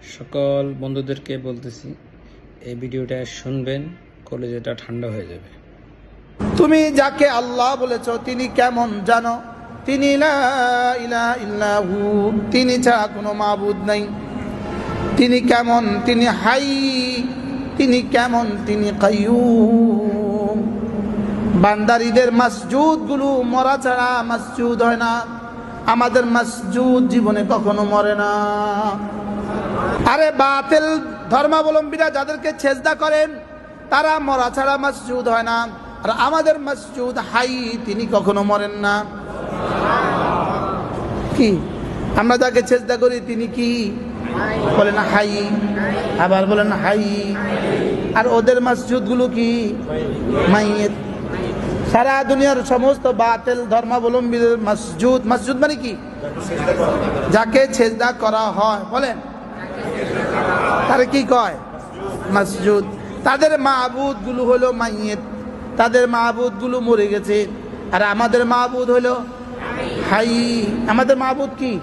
সকল বন্ধুদেরকে বলতেছি, এই ভিডিওটা শুনবেন, কলেজটা ঠান্ডা হয়ে যাবে। তুমি যাকে আল্লাহ বলেছ তিনি কেমন জানো? তিনি লা ইলাহা ইল্লাহু, তিনি ছাড়া কোনো মাবুদ নাই। তিনি কেমন? তিনি হাই। তিনি কেমন? তিনি কাইয়ুম। বান্দারীদের মসজিদগুলো মরা ছাড়া মসজিদ হয় না। আমাদের মসজিদ জীবনে কখনো মরে না। আরে বাতিল ধর্মাবলম্বীরা যাদেরকে সেজদা করেন তারা মরা ছাড়া মসজিদ হয় না। আর আমাদের মসজিদ হাই, তিনি কখনো মরেন না। কি আমরা যাকে সেজদা করি তিনি কি বলেন? হাই। আবার বলেন হাই। আর ওদের মসজিদগুলো কি? মাইয়েত। সারা দুনিয়ার সমস্ত বাতিল ধর্মাবলম্বীদের মসজিদ, মসজিদ মানে কি? যাকে সেজদা করা হয় বলেন তারে কি কয়? মসজিদ। তাদের মাবুদ গুলো হলো মাইয়েত, তাদের মাবুদ গুলো মরে গেছে। আর আমাদের মাবুদ হলো হাই। আমাদের মাবুদ কি?